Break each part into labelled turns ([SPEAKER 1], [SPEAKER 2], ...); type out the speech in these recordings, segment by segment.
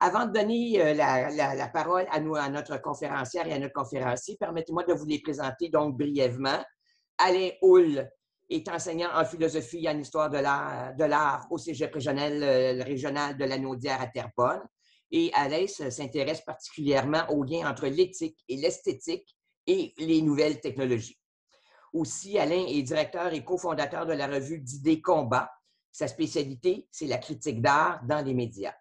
[SPEAKER 1] Avant de donner la parole à notre conférencière et à notre conférencier, permettez-moi de vous les présenter donc brièvement. Alain Houle est enseignant en philosophie et en histoire de l'art au Cégep régional de la Naudière à Terrebonne. Et Alain s'intéresse particulièrement aux liens entre l'éthique et l'esthétique et les nouvelles technologies. Aussi, Alain est directeur et cofondateur de la revue d'idées Combat. Sa spécialité, c'est la critique d'art dans les médias.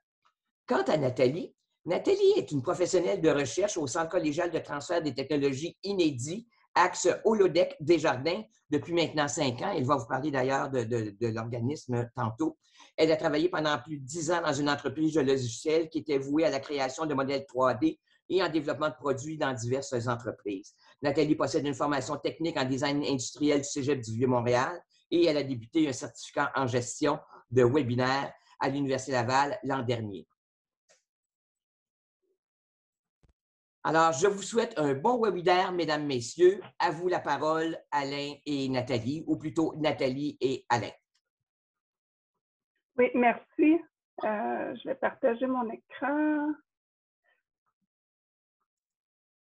[SPEAKER 1] Quant à Nathalie, Nathalie est une professionnelle de recherche au Centre collégial de transfert des technologies inédits, axe Holodeck Desjardins, depuis maintenant 5 ans. Elle va vous parler d'ailleurs de l'organisme tantôt. Elle a travaillé pendant plus de 10 ans dans une entreprise de logiciels qui était vouée à la création de modèles 3D et en développement de produits dans diverses entreprises. Nathalie possède une formation technique en design industriel du Cégep du Vieux-Montréal et elle a débuté un certificat en gestion de webinaire à l'Université Laval l'an dernier. Alors, je vous souhaite un bon webinaire, mesdames, messieurs. À vous la parole, Alain et Nathalie, ou plutôt Nathalie et Alain.
[SPEAKER 2] Oui, merci. Je vais partager mon écran.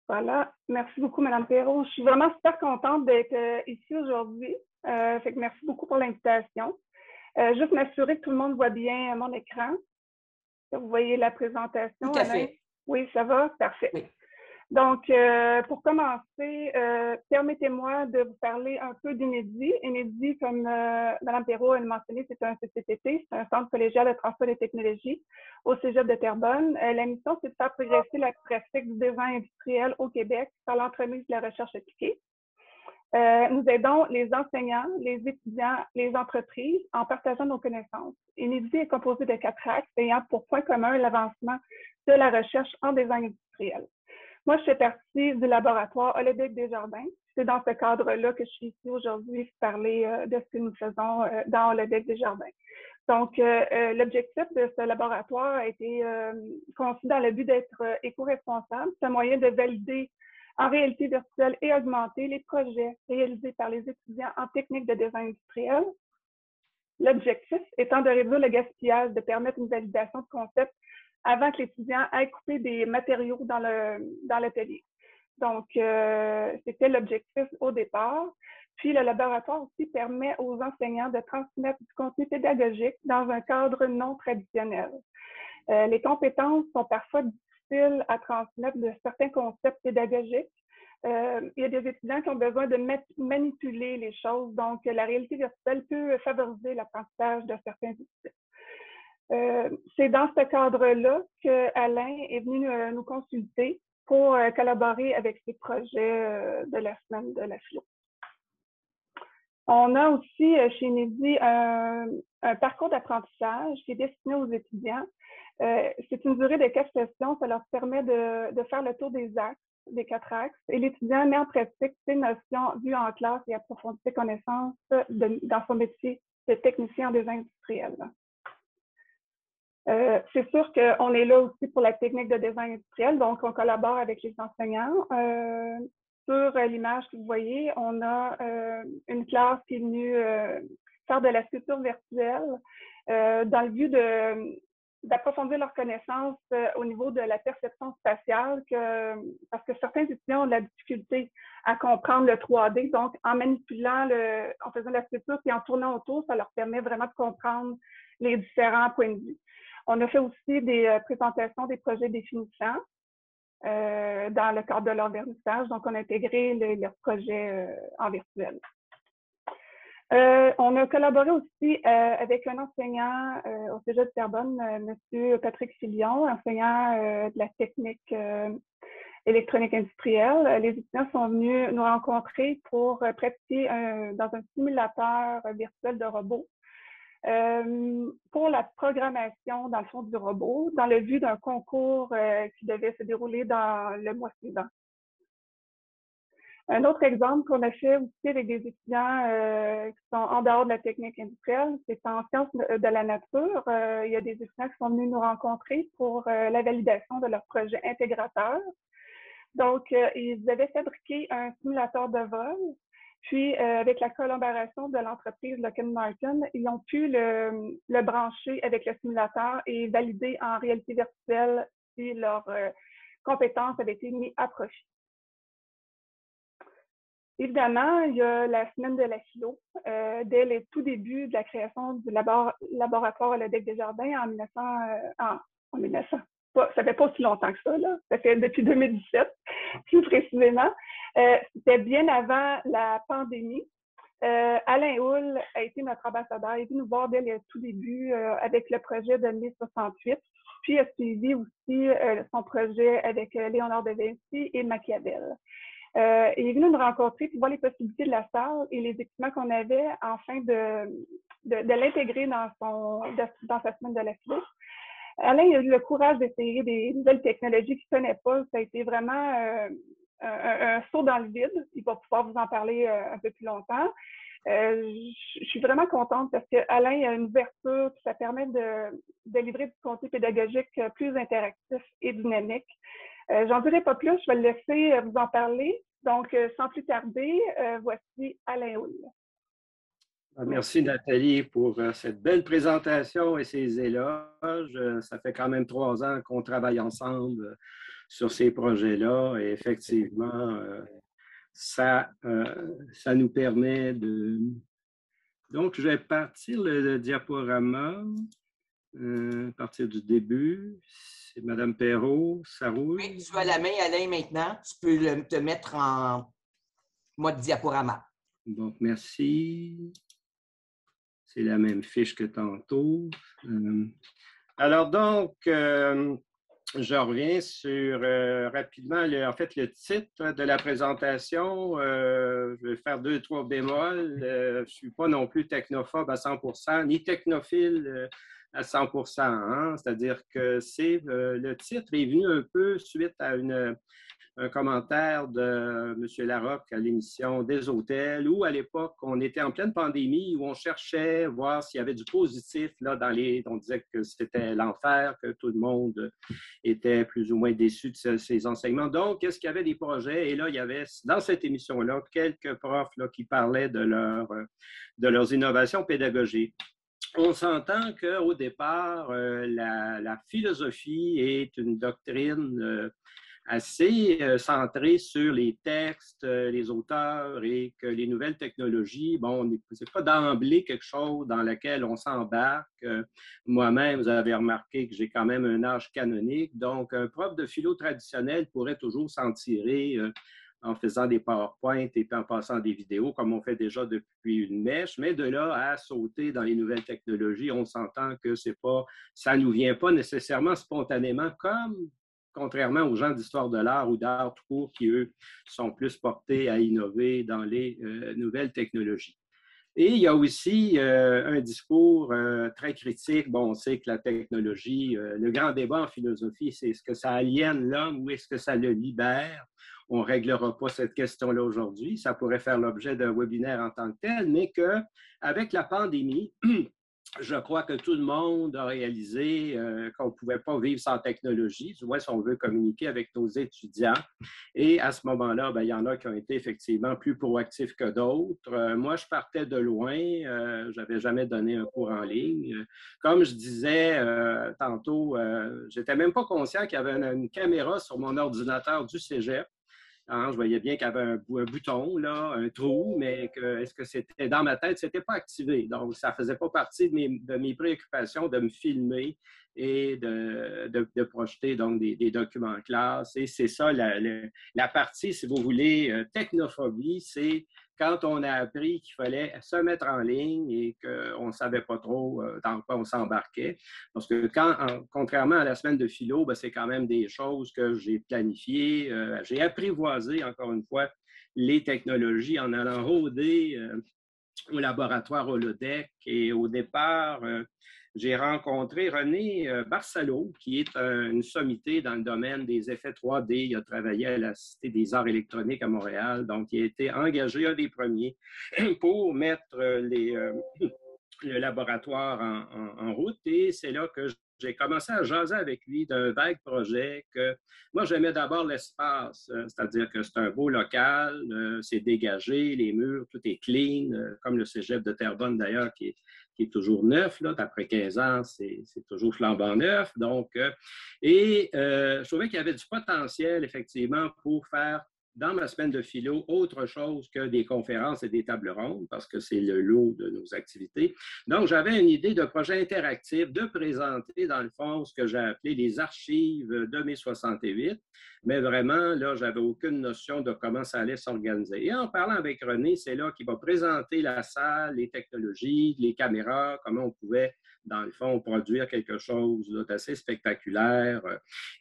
[SPEAKER 2] Voilà. Merci beaucoup, Mme Perrault. Je suis vraiment super contente d'être ici aujourd'hui. Fait que merci beaucoup pour l'invitation. Juste m'assurer que tout le monde voit bien mon écran. Vous voyez la présentation,
[SPEAKER 1] Tout à
[SPEAKER 2] Alain?
[SPEAKER 1] fait.
[SPEAKER 2] Oui, ça va? Parfait.
[SPEAKER 1] Oui.
[SPEAKER 2] Donc, pour commencer, permettez-moi de vous parler un peu d'Inédit. Inédit, comme Mme Perrault a mentionné, c'est un CCTT, c'est un centre collégial de transfert des technologies au Cégep de Terrebonne. La mission, c'est de faire progresser la pratique du design industriel au Québec par l'entremise de la recherche appliquée. Nous aidons les enseignants, les étudiants, les entreprises en partageant nos connaissances. Inédit est composé de 4 axes ayant pour point commun l'avancement de la recherche en design industriel. Moi, je fais partie du laboratoire Holodeck Desjardins. C'est dans ce cadre-là que je suis ici aujourd'hui pour parler de ce que nous faisons dans Holodeck Desjardins. Donc, l'objectif de ce laboratoire a été conçu dans le but d'être éco-responsable. C'est un moyen de valider en réalité virtuelle et augmentée les projets réalisés par les étudiants en technique de design industriel. L'objectif étant de réduire le gaspillage, de permettre une validation de concept avant que l'étudiant aille couper des matériaux dans l'atelier. Donc, c'était l'objectif au départ. Puis, le laboratoire aussi permet aux enseignants de transmettre du contenu pédagogique dans un cadre non traditionnel. Les compétences sont parfois difficiles à transmettre de certains concepts pédagogiques. Il y a des étudiants qui ont besoin de manipuler les choses. Donc, la réalité virtuelle peut favoriser l'apprentissage de certains outils. C'est dans ce cadre-là qu'Alain est venu nous consulter pour collaborer avec ces projets de la semaine de la philo. On a aussi chez Inédit un parcours d'apprentissage qui est destiné aux étudiants. C'est une durée de 4 sessions. Ça leur permet de faire le tour des axes, des 4 axes. Et l'étudiant met en pratique ses notions vues en classe et approfondit ses connaissances dans son métier de technicien en design industriel. C'est sûr qu'on est là aussi pour la technique de design industriel, donc on collabore avec les enseignants. Sur l'image que vous voyez, on a une classe qui est venue faire de la sculpture virtuelle dans le but d'approfondir leurs connaissances au niveau de la perception spatiale, parce que certains étudiants ont de la difficulté à comprendre le 3D. Donc, en manipulant, en faisant de la sculpture et en tournant autour, ça leur permet vraiment de comprendre les différents points de vue. On a fait aussi des présentations des projets définissants dans le cadre de leur vernissage. Donc, on a intégré leurs projets en virtuel. On a collaboré aussi avec un enseignant au Cégep de Terrebonne, M. Patrick Filion, enseignant de la technique électronique industrielle. Les étudiants sont venus nous rencontrer pour pratiquer dans un simulateur virtuel de robot pour la programmation, dans le fond, du robot, dans le but d'un concours qui devait se dérouler dans le mois suivant. Un autre exemple qu'on a fait aussi avec des étudiants qui sont en dehors de la technique industrielle, c'est en sciences de la nature. Il y a des étudiants qui sont venus nous rencontrer pour la validation de leur projet intégrateur. Donc, ils avaient fabriqué un simulateur de vol. Puis, avec la collaboration de l'entreprise Lockheed Martin, ils ont pu le brancher avec le simulateur et valider en réalité virtuelle si leurs compétences avaient été mises à profit. Évidemment, il y a la semaine de la philo. Dès le tout début de la création du laboratoire Holodeck Desjardins en 1900. Ça fait pas aussi longtemps que ça, là. Ça fait depuis 2017, plus précisément. C'était bien avant la pandémie. Alain Houle a été notre ambassadeur. Il est venu nous voir dès le tout début avec le projet de mai 68. Puis, il a suivi aussi son projet avec Léonard de Vinci et Machiavel. Il est venu nous rencontrer pour voir les possibilités de la salle et les équipements qu'on avait afin de l'intégrer dans sa semaine de la philo. Alain a eu le courage d'essayer des nouvelles technologies qu'il ne connaît pas. Ça a été vraiment un saut dans le vide. Il va pouvoir vous en parler un peu plus longtemps. Je suis vraiment contente parce qu'Alain a une ouverture, ça permet de livrer du contenu pédagogique plus interactif et dynamique. J'en dirai pas plus, je vais le laisser vous en parler. Donc, sans plus tarder, voici Alain Houle.
[SPEAKER 3] Merci Nathalie pour cette belle présentation et ces éloges. Ça fait quand même 3 ans qu'on travaille ensemble sur ces projets-là et effectivement, ça nous permet de... Donc, je vais partir le diaporama, à partir du début. C'est Mme Perrault, ça roule?
[SPEAKER 1] Oui, tu as la main, Alain, maintenant. Tu peux te mettre en mode diaporama.
[SPEAKER 3] Donc, merci. C'est la même fiche que tantôt. Alors donc, je reviens sur rapidement, en fait, le titre de la présentation. Je vais faire 2-3 bémols. Je ne suis pas non plus technophobe à 100%, ni technophile à 100%. Hein? C'est-à-dire que le titre est venu un peu suite à un commentaire de M. Larocque à l'émission des hôtels, où à l'époque, on était en pleine pandémie, où on cherchait à voir s'il y avait du positif. Là, on disait que c'était l'enfer, que tout le monde était plus ou moins déçu de ces enseignements. Donc, est-ce qu'il y avait des projets? Et là, il y avait, dans cette émission-là, quelques profs là, qui parlaient de leurs innovations pédagogiques. On s'entend qu'au départ, la philosophie est une doctrine assez centré sur les textes, les auteurs et que les nouvelles technologies, bon, c'est pas d'emblée quelque chose dans lequel on s'embarque. Moi-même, vous avez remarqué que j'ai quand même un âge canonique, donc un prof de philo traditionnel pourrait toujours s'en tirer en faisant des PowerPoint et en passant des vidéos, comme on fait déjà depuis une mèche, mais de là à sauter dans les nouvelles technologies, on s'entend que ça ne nous vient pas nécessairement spontanément, contrairement aux gens d'histoire de l'art ou d'art tout court qui, eux, sont plus portés à innover dans les nouvelles technologies. Et il y a aussi un discours très critique. Bon, on sait que la technologie, le grand débat en philosophie, c'est est-ce que ça aliène l'homme ou est-ce que ça le libère? On ne réglera pas cette question-là aujourd'hui. Ça pourrait faire l'objet d'un webinaire en tant que tel, mais qu'avec la pandémie, je crois que tout le monde a réalisé qu'on ne pouvait pas vivre sans technologie, du moins si on veut communiquer avec nos étudiants. Et à ce moment-là, il y en a qui ont été effectivement plus proactifs que d'autres. Moi, je partais de loin. Je n'avais jamais donné un cours en ligne. Comme je disais tantôt, je n'étais même pas conscient qu'il y avait une caméra sur mon ordinateur du cégep. Hein, je voyais bien qu'il y avait un bouton, là, un trou, mais est-ce que c'était dans ma tête? Ce n'était pas activé. Donc, ça ne faisait pas partie de mes préoccupations de me filmer et de projeter donc, des documents en classe. Et c'est ça, la partie, si vous voulez, technophobie, c'est quand on a appris qu'il fallait se mettre en ligne et qu'on ne savait pas trop dans quoi on s'embarquait. Parce que contrairement à la semaine de philo, c'est quand même des choses que j'ai planifiées. J'ai apprivoisé, encore une fois, les technologies en allant rôder au laboratoire Holodeck. Et au départ, j'ai rencontré René Barcelo, qui est une sommité dans le domaine des effets 3D. Il a travaillé à la Cité des arts électroniques à Montréal. Donc, il a été engagé, un des premiers, pour mettre le laboratoire en route. Et c'est là que j'ai commencé à jaser avec lui d'un vague projet que moi, j'aimais d'abord l'espace, c'est-à-dire que c'est un beau local, c'est dégagé, les murs, tout est clean, comme le cégep de Terrebonne d'ailleurs, qui est toujours neuf, là, après 15 ans, c'est toujours flambant neuf. Donc, je trouvais qu'il y avait du potentiel, effectivement, pour faire dans ma semaine de philo, autre chose que des conférences et des tables rondes, parce que c'est le lot de nos activités. Donc, j'avais une idée de projet interactif, de présenter, dans le fond, ce que j'ai appelé les archives de mai 68, mais vraiment, là, j'avais aucune notion de comment ça allait s'organiser. Et en parlant avec René, c'est là qu'il va présenter la salle, les technologies, les caméras, comment on pouvait, dans le fond, produire quelque chose d'assez spectaculaire.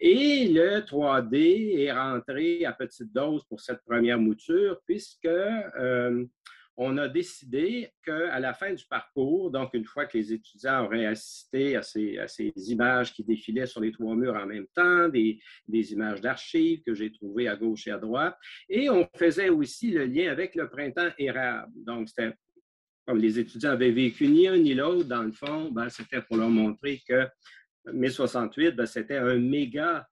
[SPEAKER 3] Et le 3D est rentré à petite dose pour cette première mouture, puisque on a décidé qu'à la fin du parcours, donc une fois que les étudiants auraient assisté à ces images qui défilaient sur les 3 murs en même temps, des images d'archives que j'ai trouvées à gauche et à droite, et on faisait aussi le lien avec le printemps érable. Donc, c'était comme les étudiants avaient vécu ni un ni l'autre, dans le fond, ben, c'était pour leur montrer que mai 68, ben, c'était un méga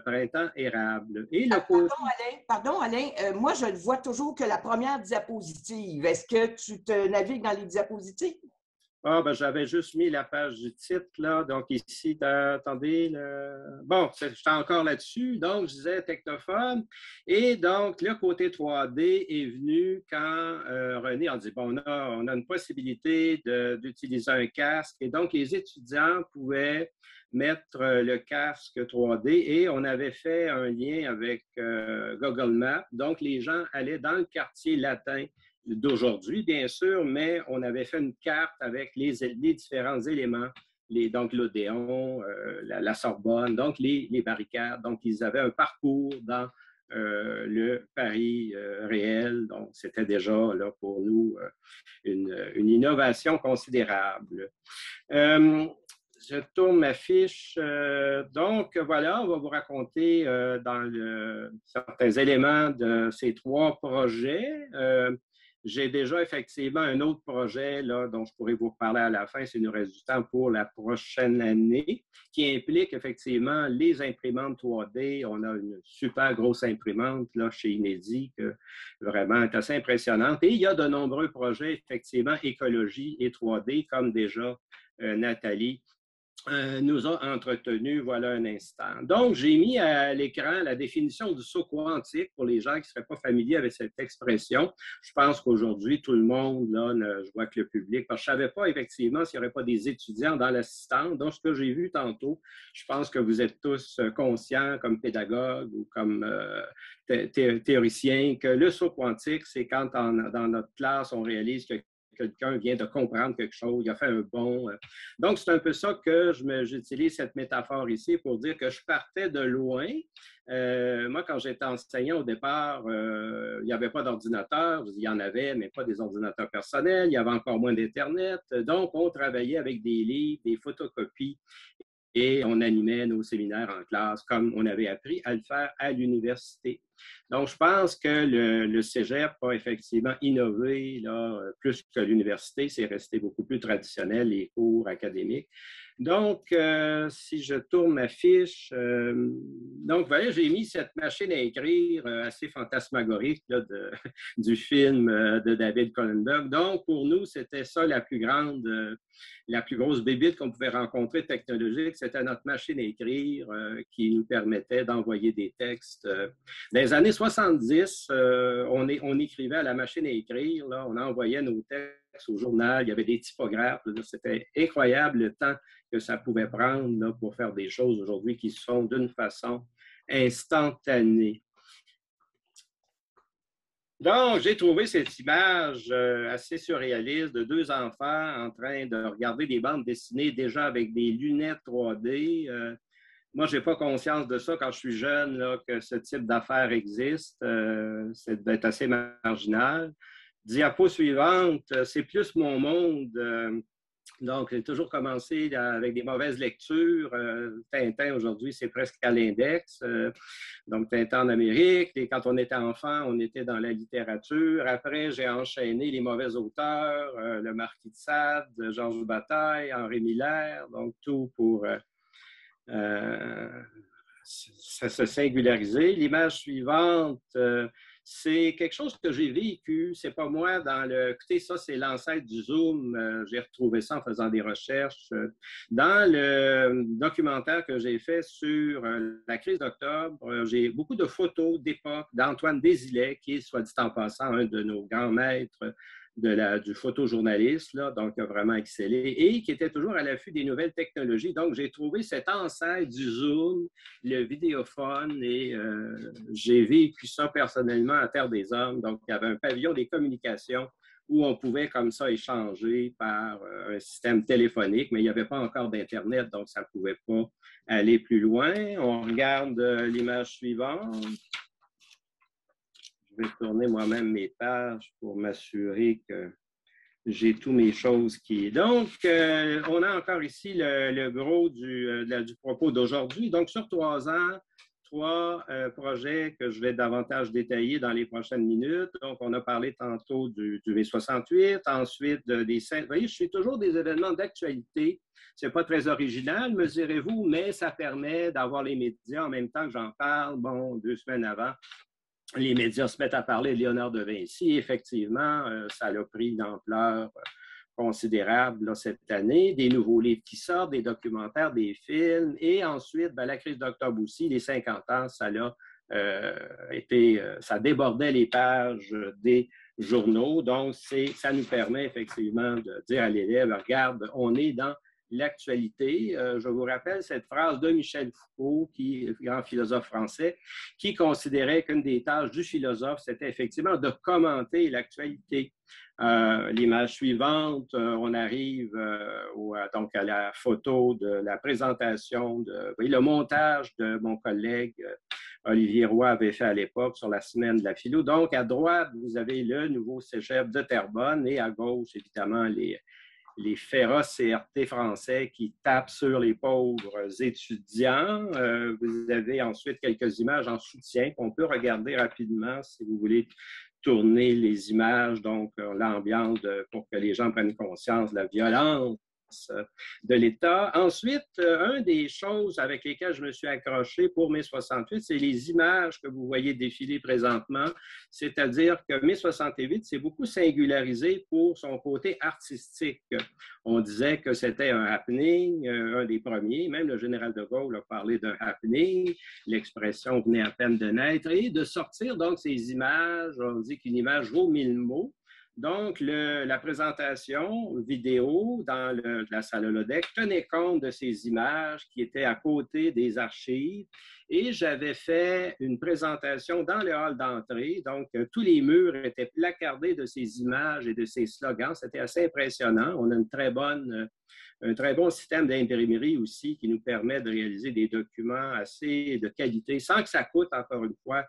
[SPEAKER 3] printemps érable. Et le
[SPEAKER 1] Pardon, Alain, moi, je ne vois toujours que la première diapositive. Est-ce que tu te navigues dans les diapositives?
[SPEAKER 3] Ah, ben, j'avais juste mis la page du titre, là. Donc, ici, attendez, bon, je suis encore là-dessus. Donc, je disais technophone. Et donc, le côté 3D est venu quand René a dit, bon, on a une possibilité d'utiliser un casque. Et donc, les étudiants pouvaient mettre le casque 3D et on avait fait un lien avec Google Maps. Donc, les gens allaient dans le quartier latin d'aujourd'hui, bien sûr, mais on avait fait une carte avec les différents éléments, donc l'Odéon, la Sorbonne, donc les barricades. Donc, ils avaient un parcours dans le Paris réel. Donc, c'était déjà là, pour nous une innovation considérable. Je tourne ma fiche. Donc, voilà, on va vous raconter certains éléments de ces 3 projets. J'ai déjà effectivement un autre projet là, dont je pourrais vous reparler à la fin, si nous reste du temps pour la prochaine année, qui implique effectivement les imprimantes 3D. On a une super grosse imprimante là, chez Inédit, qui vraiment est assez impressionnante. Et il y a de nombreux projets, effectivement, écologie et 3D, comme déjà Nathalie nous a entretenu, voilà un instant. Donc, j'ai mis à l'écran la définition du saut quantique pour les gens qui ne seraient pas familiers avec cette expression. Je pense qu'aujourd'hui, tout le monde, là, je vois que le public, parce que je ne savais pas effectivement s'il n'y aurait pas des étudiants dans l'assistance. Donc, ce que j'ai vu tantôt, je pense que vous êtes tous conscients comme pédagogues ou comme théoriciens que le saut quantique, c'est quand dans notre classe, on réalise que quelqu'un vient de comprendre quelque chose, il a fait un bond. Donc, c'est un peu ça que j'utilise cette métaphore ici pour dire que je partais de loin. Moi, quand j'étais enseignant au départ, il n'y avait pas d'ordinateur. Il y en avait, mais pas des ordinateurs personnels. Il y avait encore moins d'Internet. Donc, on travaillait avec des livres, des photocopies et on animait nos séminaires en classe comme on avait appris à le faire à l'université. Donc, je pense que le cégep a effectivement innové là, plus que l'université. C'est resté beaucoup plus traditionnel, les cours académiques. Donc, si je tourne ma fiche, donc, voilà, j'ai mis cette machine à écrire assez fantasmagorique là, du film de David Cronenberg. Donc, pour nous, c'était ça la plus grosse bébite qu'on pouvait rencontrer technologique. C'était notre machine à écrire qui nous permettait d'envoyer des textes. Dans les années 70, on écrivait à la machine à écrire. Là, on envoyait nos textes au journal. Il y avait des typographes. C'était incroyable le temps que ça pouvait prendre là, pour faire des choses aujourd'hui qui se font d'une façon instantanée. Donc, j'ai trouvé cette image assez surréaliste de 2 enfants en train de regarder des bandes dessinées déjà avec des lunettes 3D. Moi, je n'ai pas conscience de ça quand je suis jeune, là, que ce type d'affaires existe. C'est d'être assez marginal. Diapo suivante, c'est plus mon monde. Donc, j'ai toujours commencé avec des mauvaises lectures. Tintin, aujourd'hui, c'est presque à l'index. Donc, Tintin en Amérique. Et quand on était enfant, on était dans la littérature. Après, j'ai enchaîné les mauvais auteurs, le Marquis de Sade, Georges Bataille, Henri Miller. Donc, tout pour ça se singularisait. L'image suivante, c'est quelque chose que j'ai vécu. C'est pas moi dans le... Écoutez, ça, c'est l'ancêtre du Zoom. J'ai retrouvé ça en faisant des recherches. Dans le documentaire que j'ai fait sur la crise d'octobre, j'ai beaucoup de photos d'époque d'Antoine Désilets, qui est, soit dit en passant, un de nos grands maîtres du photojournaliste, là, donc il a vraiment excellé, et qui était toujours à l'affût des nouvelles technologies. Donc, j'ai trouvé cet ancêtre du Zoom, le vidéophone, et j'ai vécu ça personnellement à Terre des Hommes. Donc, il y avait un pavillon des communications où on pouvait comme ça échanger par un système téléphonique, mais il n'y avait pas encore d'Internet, donc ça ne pouvait pas aller plus loin. On regarde l'image suivante. Je vais tourner moi-même mes pages pour m'assurer que j'ai toutes mes choses qui... Donc, on a encore ici le gros du propos d'aujourd'hui. Donc, sur 3 ans, 3 projets que je vais davantage détailler dans les prochaines minutes. Donc, on a parlé tantôt du mai-68, ensuite des... Vous voyez, je suis toujours des événements d'actualité. Ce n'est pas très original, me direz-vous, mais ça permet d'avoir les médias en même temps que j'en parle, bon, 2 semaines avant. Les médias se mettent à parler de Léonard de Vinci. Effectivement, ça a pris une ampleur considérable là, cette année. Des nouveaux livres qui sortent, des documentaires, des films. Et ensuite, ben, la crise d'octobre aussi, les 50 ans, ça débordait les pages des journaux. Donc, ça nous permet effectivement de dire à l'élève, regarde, on est dans l'actualité. Je vous rappelle cette phrase de Michel Foucault, qui est grand philosophe français, qui considérait qu'une des tâches du philosophe, c'était effectivement de commenter l'actualité. L'image suivante, on arrive donc à la photo de la présentation, le montage de mon collègue Olivier Roy avait fait à l'époque sur la semaine de la philo. Donc, à droite, vous avez le nouveau cégep de Terrebonne et à gauche, évidemment, les féroces CRT français qui tapent sur les pauvres étudiants. Vous avez ensuite quelques images en soutien qu'on peut regarder rapidement si vous voulez tourner les images, donc l'ambiance pour que les gens prennent conscience de la violence de l'État. Ensuite, une des choses avec lesquelles je me suis accroché pour mai 68, c'est les images que vous voyez défiler présentement, c'est-à-dire que mai 68 s'est beaucoup singularisé pour son côté artistique. On disait que c'était un happening, un des premiers, même le général de Gaulle a parlé d'un happening, l'expression venait à peine de naître, et de sortir donc ces images, on dit qu'une image vaut 1000 mots. Donc, la présentation vidéo dans la salle holodeck tenait compte de ces images qui étaient à côté des archives et j'avais fait une présentation dans le hall d'entrée. Donc, tous les murs étaient placardés de ces images et de ces slogans. C'était assez impressionnant. On a un très bon système d'imprimerie aussi qui nous permet de réaliser des documents assez de qualité sans que ça coûte, encore une fois.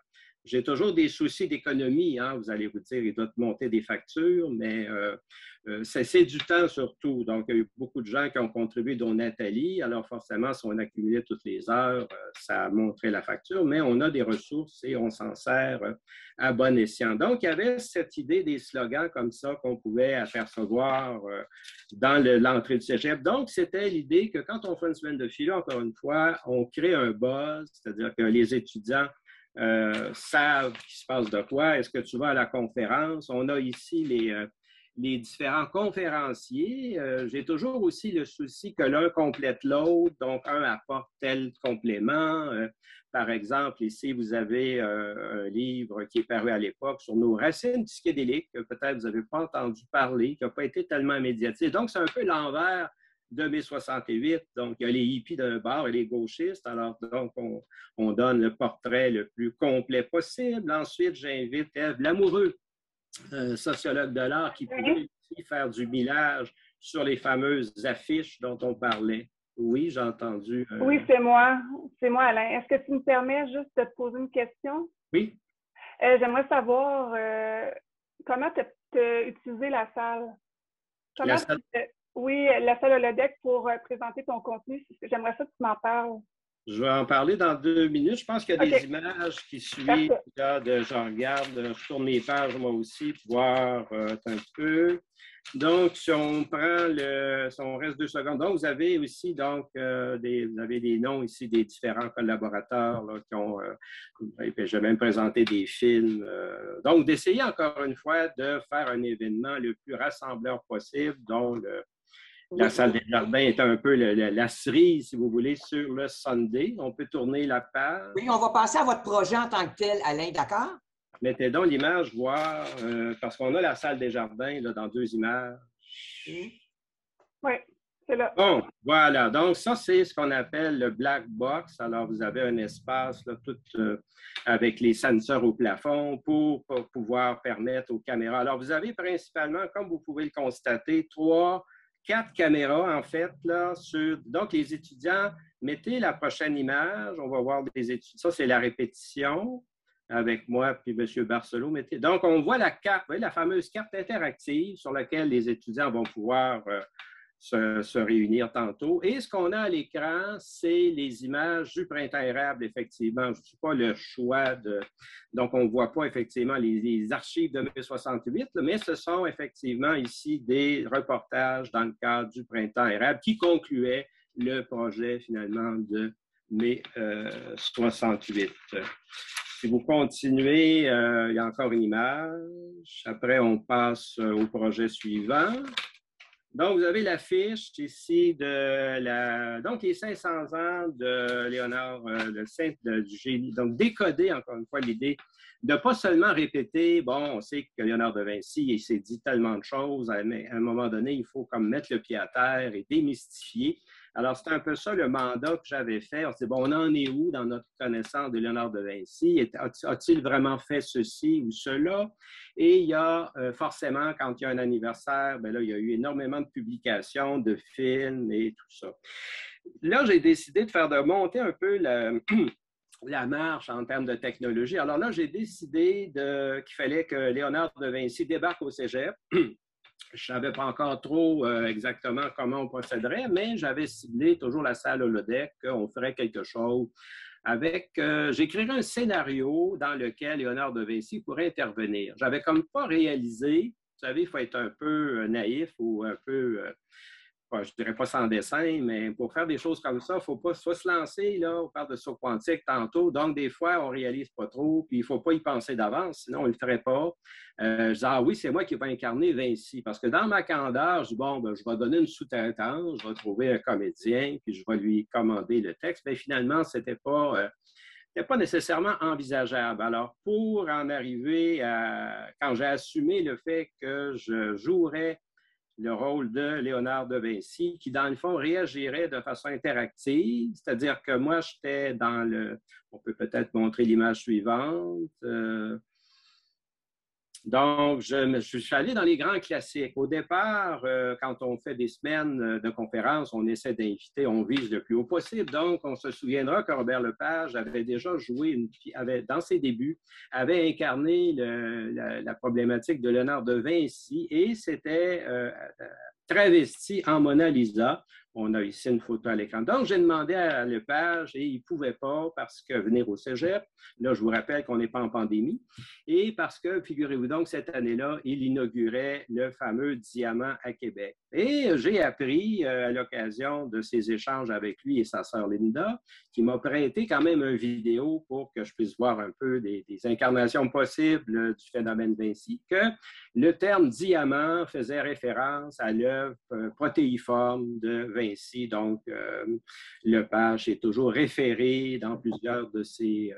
[SPEAKER 3] J'ai toujours des soucis d'économie, hein, vous allez vous dire, il doit monter des factures, mais c'est du temps surtout. Donc, il y a eu beaucoup de gens qui ont contribué, dont Nathalie. Alors, forcément, si on accumulait toutes les heures, ça montrait la facture, mais on a des ressources et on s'en sert à bon escient. Donc, il y avait cette idée des slogans comme ça qu'on pouvait apercevoir dans l'entrée du cégep. Donc, c'était l'idée que quand on fait une semaine de philo, encore une fois, on crée un buzz, c'est-à-dire que les étudiants savent qu'il se passe de quoi. Est-ce que tu vas à la conférence? On a ici les différents conférenciers. J'ai toujours aussi le souci que l'un complète l'autre, donc un apporte tel complément. Par exemple, ici, vous avez un livre qui est paru à l'époque sur nos racines psychédéliques, que peut-être vous n'avez pas entendu parler, qui n'a pas été tellement médiatisé. Donc, c'est un peu l'envers de mai 68. Donc, il y a les hippies d'un bord et les gauchistes. Alors, donc, on donne le portrait le plus complet possible. Ensuite, j'invite Ève Lamoureux, sociologue de l'art, qui pourrait aussi faire du millage sur les fameuses affiches dont on parlait. Oui, j'ai entendu.
[SPEAKER 2] Oui, c'est moi. C'est moi, Alain. Est-ce que tu me permets juste de te poser une question?
[SPEAKER 3] Oui.
[SPEAKER 2] J'aimerais savoir comment tu as utilisé la salle. Oui, la salle holodeck pour présenter ton contenu. J'aimerais ça que tu m'en parles.
[SPEAKER 3] Je vais en parler dans 2 minutes. Je pense qu'il y a des images qui suivent. Là, je regarde, je tourne mes pages moi aussi pour voir un peu. Donc, si on prend si on reste 2 secondes, donc vous avez aussi donc vous avez des noms ici des différents collaborateurs là, qui ont, et puis j'ai même présenté des films. Donc, d'essayer encore une fois de faire un événement le plus rassembleur possible, dont la salle des jardins est un peu la cerise, si vous voulez, sur le Sunday. On peut tourner la page.
[SPEAKER 1] Oui, on va passer à votre projet en tant que tel, Alain, d'accord?
[SPEAKER 3] Mettez donc l'image, voir, parce qu'on a la salle des jardins là, dans 2 images.
[SPEAKER 2] Oui, c'est là.
[SPEAKER 3] Bon, voilà. Donc, ça, c'est ce qu'on appelle le black box. Alors, vous avez un espace là, tout avec les senseurs au plafond pour pouvoir permettre aux caméras. Alors, vous avez principalement, comme vous pouvez le constater, 4 caméras, en fait, là, donc, les étudiants, mettez la prochaine image. On va voir des études. Ça, c'est la répétition avec moi puis M. Barcelot. Donc, on voit la carte, vous voyez, la fameuse carte interactive sur laquelle les étudiants vont pouvoir se réunir tantôt. Et ce qu'on a à l'écran, c'est les images du printemps érable, effectivement. Je ne dis pas le choix de... Donc, on ne voit pas effectivement les archives de mai 68, mais ce sont effectivement ici des reportages dans le cadre du printemps érable qui concluaient le projet, finalement, de mai 68. Si vous continuez, il y a encore une image. Après, on passe au projet suivant. Donc, vous avez l'affiche ici donc les 500 ans de Léonard, le saint du génie. Donc, décoder, encore une fois, l'idée de ne pas seulement répéter, bon, on sait que Léonard de Vinci, il s'est dit tellement de choses, mais à un moment donné, il faut comme mettre le pied à terre et démystifier. Alors, c'est un peu ça le mandat que j'avais fait. On s'est dit, bon, on en est où dans notre connaissance de Léonard de Vinci? A-t-il vraiment fait ceci ou cela? Et il y a forcément, quand il y a un anniversaire, bien là, il y a eu énormément de publications, de films et tout ça. Là, j'ai décidé de monter un peu la marche en termes de technologie. Alors là, j'ai décidé qu'il fallait que Léonard de Vinci débarque au cégep. Je ne savais pas encore trop exactement comment on procéderait, mais j'avais ciblé toujours la salle holodeck, qu'on ferait quelque chose avec... j'écrirais un scénario dans lequel Léonard de Vinci pourrait intervenir. Je n'avais comme pas réalisé, vous savez, il faut être un peu naïf ou un peu... je ne dirais pas sans dessin, mais pour faire des choses comme ça, il faut se lancer, là, on parle de saut quantique tantôt, donc des fois, on ne réalise pas trop, puis il ne faut pas y penser d'avance, sinon on ne le ferait pas. Je dis, ah oui, c'est moi qui vais incarner Vinci, parce que dans ma candeur, je dis, bon, ben, je vais donner une sous-traitance, je vais trouver un comédien, puis je vais lui commander le texte. Mais finalement, ce n'était pas nécessairement envisageable. Alors, pour en arriver à... Quand j'ai assumé le fait que je jouerais le rôle de Léonard de Vinci, qui, dans le fond, réagirait de façon interactive, c'est-à-dire que moi, j'étais dans le... On peut peut-être montrer l'image suivante. Donc, je suis allé dans les grands classiques. Au départ, quand on fait des semaines de conférences, on essaie d'inviter, on vise le plus haut possible. Donc, on se souviendra que Robert Lepage avait déjà joué, dans ses débuts, avait incarné la problématique de Léonard de Vinci et s'était travesti en Mona Lisa. On a ici une photo à l'écran. Donc, j'ai demandé à Lepage et il ne pouvait pas parce que venir au cégep, là, je vous rappelle qu'on n'est pas en pandémie, et parce que, figurez-vous donc, cette année-là, il inaugurait le fameux Diamant à Québec. Et j'ai appris, à l'occasion de ces échanges avec lui et sa sœur Linda, qui m'a prêté quand même une vidéo pour que je puisse voir un peu des incarnations possibles du phénomène Vinci, que le terme diamant faisait référence à l'œuvre protéiforme de Vinci. Donc, Lepage est toujours référé dans plusieurs de ses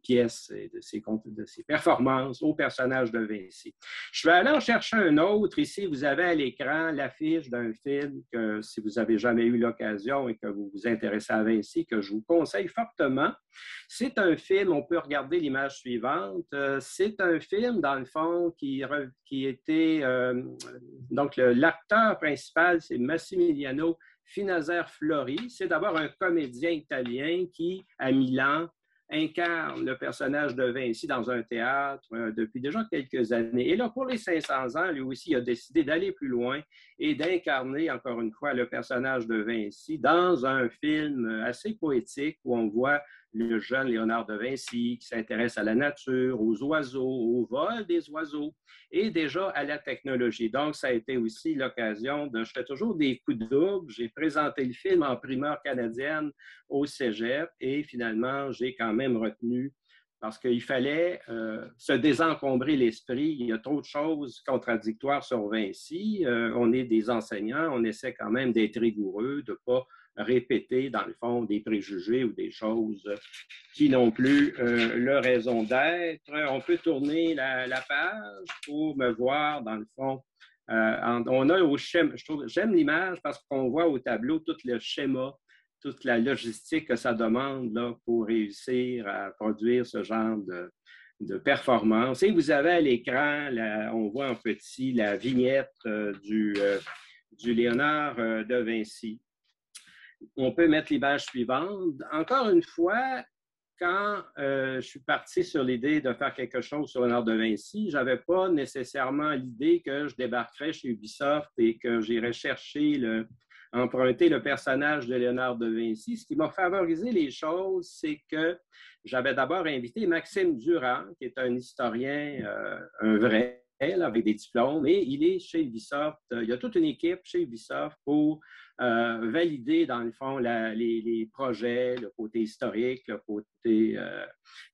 [SPEAKER 3] pièces et de ses performances au personnage de Vinci. Je vais aller en chercher un autre. Ici, vous avez à l'écran l'affiche d'un film que, si vous n'avez jamais eu l'occasion et que vous vous intéressez à Vinci, que je vous conseille fortement. C'est un film, on peut regarder l'image suivante. C'est un film, dans le fond, qui était... donc, l'acteur principal, c'est Massimiliano Finazzar-Flori. C'est d'abord un comédien italien qui, à Milan, incarne le personnage de Vinci dans un théâtre depuis déjà quelques années. Et là, pour les 500 ans, lui aussi a décidé d'aller plus loin et d'incarner, encore une fois, le personnage de Vinci dans un film assez poétique où on voit le jeune Léonard de Vinci qui s'intéresse à la nature, aux oiseaux, au vol des oiseaux et déjà à la technologie. Donc, ça a été aussi l'occasion de... Je fais toujours des coups de double. J'ai présenté le film en primeur canadienne au Cégep et finalement, j'ai quand même retenu parce qu'il fallait se désencombrer l'esprit. Il y a trop de choses contradictoires sur Vinci. On est des enseignants, on essaie quand même d'être rigoureux, de ne pas répéter, dans le fond, des préjugés ou des choses qui n'ont plus leur raison d'être. On peut tourner la page pour me voir, dans le fond. On a au schéma, j'aime l'image parce qu'on voit au tableau tout le schéma, toute la logistique que ça demande là, pour réussir à produire ce genre de performance. Et vous avez à l'écran, on voit en petit la vignette du Léonard de Vinci. On peut mettre l'image suivante. Encore une fois, quand je suis parti sur l'idée de faire quelque chose sur Léonard de Vinci, je n'avais pas nécessairement l'idée que je débarquerais chez Ubisoft et que j'irais chercher emprunter le personnage de Léonard de Vinci. Ce qui m'a favorisé les choses, c'est que j'avais d'abord invité Maxime Durand, qui est un historien, un vrai, avec des diplômes, et il est chez Ubisoft. Il y a toute une équipe chez Ubisoft pour valider, dans le fond, les projets, le côté historique, le côté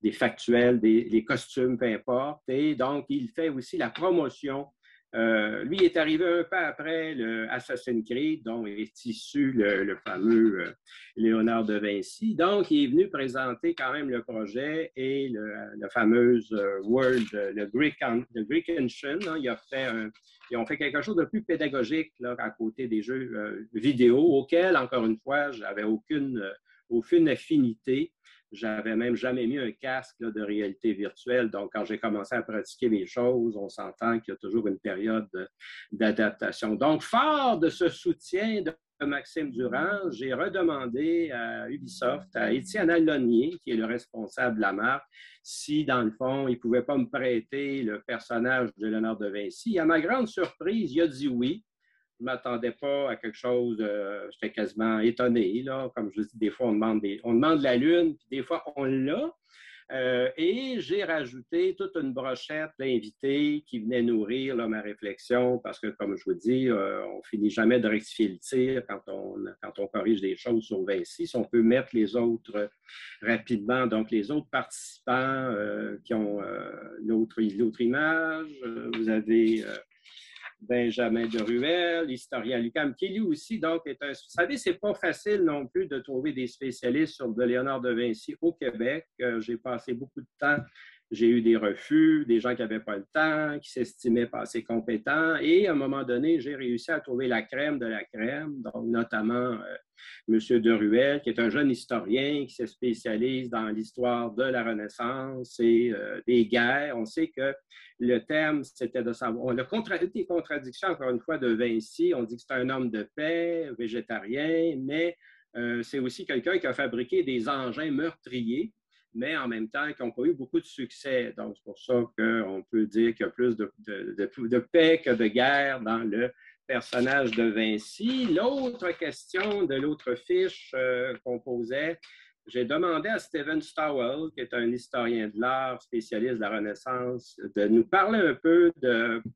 [SPEAKER 3] des factuels, les costumes, peu importe. Et donc, il fait aussi la promotion. Lui est arrivé un peu après le Assassin's Creed, dont est issu le fameux Léonard de Vinci. Donc, il est venu présenter quand même le projet et le fameux World, le Greek Ancient. Hein, ils ont fait quelque chose de plus pédagogique là, à côté des jeux vidéo, auxquels, encore une fois, je n'avais aucune affinité. J'avais même jamais mis un casque là, de réalité virtuelle. Donc, quand j'ai commencé à pratiquer les choses, on s'entend qu'il y a toujours une période d'adaptation. Donc, fort de ce soutien de Maxime Durand, j'ai redemandé à Ubisoft, à Étienne Allonnier, qui est le responsable de la marque, si, dans le fond, il ne pouvait pas me prêter le personnage de Léonard de Vinci. À ma grande surprise, il a dit oui. Je ne m'attendais pas à quelque chose, j'étais quasiment étonné. Là. Comme je dis, des fois, on demande la Lune, puis des fois, on l'a. Et j'ai rajouté toute une brochette d'invités qui venaient nourrir là, ma réflexion parce que, comme je vous dis, on ne finit jamais de rectifier le tir quand on corrige des choses sur Vinci. Si on peut mettre les autres rapidement, donc les autres participants qui ont l'autre image, vous avez... Benjamin Deruel, l'historien Lucam, qui lui aussi, donc, est un... Vous savez, c'est pas facile non plus de trouver des spécialistes sur de Léonard de Vinci au Québec. J'ai passé beaucoup de temps, j'ai eu des refus, des gens qui n'avaient pas le temps, qui s'estimaient pas assez compétents, et à un moment donné, j'ai réussi à trouver la crème de la crème, donc notamment M. Deruel, qui est un jeune historien qui se spécialise dans l'histoire de la Renaissance et des guerres. On sait que le thème, c'était de savoir... On a des contradictions, encore une fois, de Vinci. On dit que c'est un homme de paix, végétarien, mais c'est aussi quelqu'un qui a fabriqué des engins meurtriers, mais en même temps qui n'ont pas eu beaucoup de succès. Donc, c'est pour ça qu'on peut dire qu'il y a plus de paix que de guerre dans le personnage de Vinci. L'autre question de l'autre fiche qu'on posait, j'ai demandé à Stephen Stowell, qui est un historien de l'art, spécialiste de la Renaissance, de nous parler un peu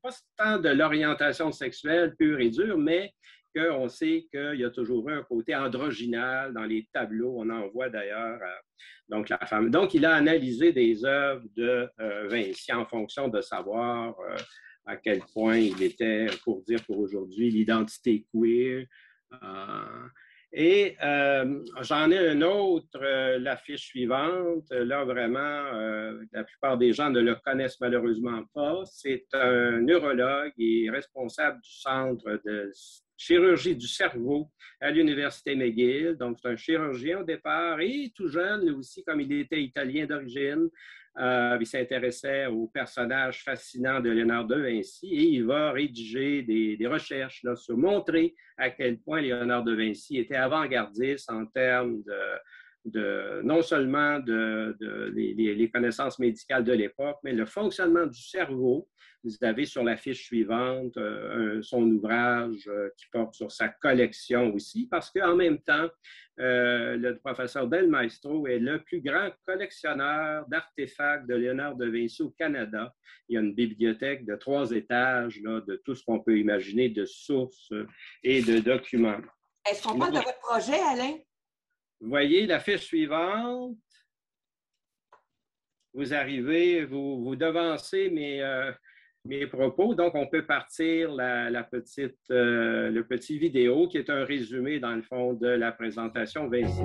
[SPEAKER 3] pas tant de l'orientation sexuelle pure et dure, mais qu'on sait qu'il y a toujours eu un côté androgynal dans les tableaux. On en voit d'ailleurs donc la femme. Donc, il a analysé des œuvres de Vinci en fonction de savoir à quel point il était, pour dire pour aujourd'hui, l'identité queer. Et j'en ai une autre, la fiche suivante. Là, vraiment, la plupart des gens ne le connaissent malheureusement pas. C'est un neurologue et responsable du centre de chirurgie du cerveau à l'Université McGill. Donc, c'est un chirurgien au départ et tout jeune, lui aussi, comme il était italien d'origine. Il s'intéressait au personnage fascinant de Léonard de Vinci et il va rédiger des recherches là, sur montrer à quel point Léonard de Vinci était avant-gardiste en termes non seulement les connaissances médicales de l'époque, mais le fonctionnement du cerveau. Vous avez sur la fiche suivante son ouvrage qui porte sur sa collection aussi, parce qu'en même temps, le professeur Del Maestro est le plus grand collectionneur d'artefacts de Léonard de Vinci au Canada. Il y a une bibliothèque de 3 étages là, de tout ce qu'on peut imaginer de sources et de documents.
[SPEAKER 1] Est-ce qu'on parle de votre projet, Alain?
[SPEAKER 3] Vous voyez la fiche suivante. Vous arrivez, vous devancez mes propos. Donc, on peut partir le petit vidéo qui est un résumé, dans le fond, de la présentation Vinci.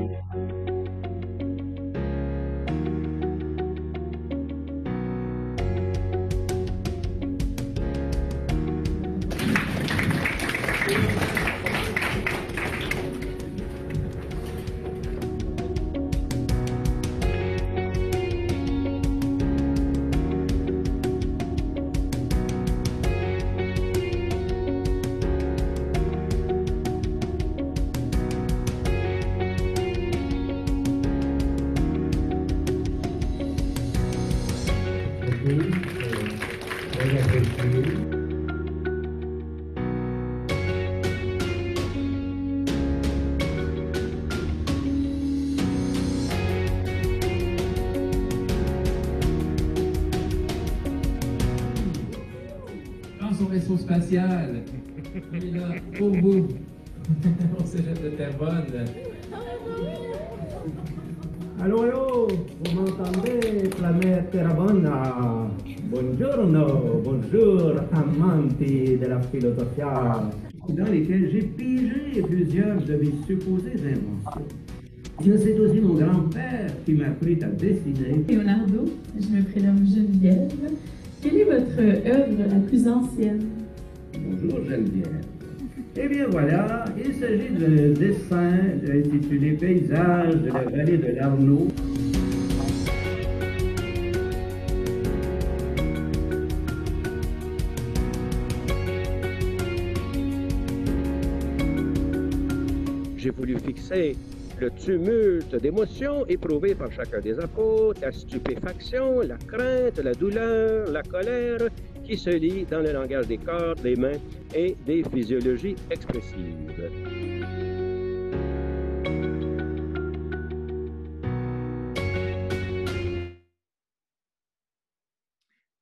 [SPEAKER 4] Son vaisseau spatial, il est là pour vous, au cégep de Terrebonne.
[SPEAKER 5] Allô, allô, vous m'entendez, planète Terrebonne? Buongiorno, bonjour, amanti de la philosophie, dans lesquels j'ai pigé plusieurs de mes supposées inventions. C'est aussi mon grand-père qui m'a appris à dessiner.
[SPEAKER 6] Leonardo, je me prénomme Geneviève. Quelle est votre œuvre la plus ancienne?
[SPEAKER 5] Bonjour Geneviève. Eh bien voilà, il s'agit d'un dessin intitulé Paysage de la vallée de l'Arno.
[SPEAKER 7] J'ai voulu fixer le tumulte d'émotions éprouvées par chacun des apôtres, la stupéfaction, la crainte, la douleur, la colère, qui se lie dans le langage des corps, des mains et des physiologies expressives.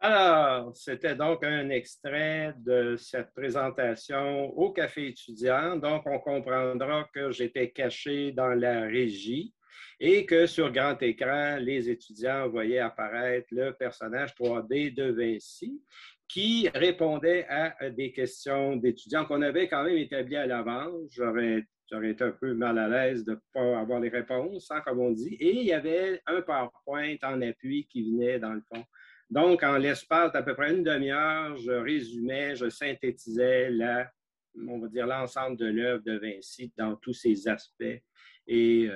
[SPEAKER 3] Alors, c'était donc un extrait de cette présentation au Café étudiant. Donc, on comprendra que j'étais caché dans la régie et que sur grand écran, les étudiants voyaient apparaître le personnage 3D de Vinci qui répondait à des questions d'étudiants qu'on avait quand même établies à l'avance. J'aurais été un peu mal à l'aise de ne pas avoir les réponses, hein, comme on dit. Et il y avait un PowerPoint en appui qui venait, dans le fond. Donc, en l'espace d'à peu près une demi-heure, je résumais, je synthétisais on va dire l'ensemble de l'œuvre de Vinci dans tous ses aspects. Et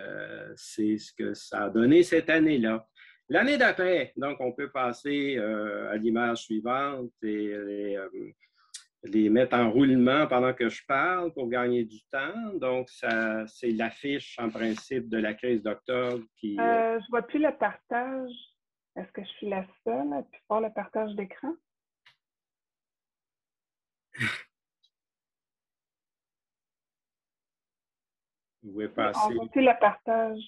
[SPEAKER 3] c'est ce que ça a donné cette année-là. L'année d'après, donc, on peut passer à l'image suivante et les mettre en roulement pendant que je parle pour gagner du temps. Donc, c'est l'affiche, en principe, de la crise d'octobre qui...
[SPEAKER 2] Je ne vois plus le partage. Est-ce que je suis la seule à voir le partage d'écran?
[SPEAKER 3] Vous pouvez passer.
[SPEAKER 2] On voit plus le partage.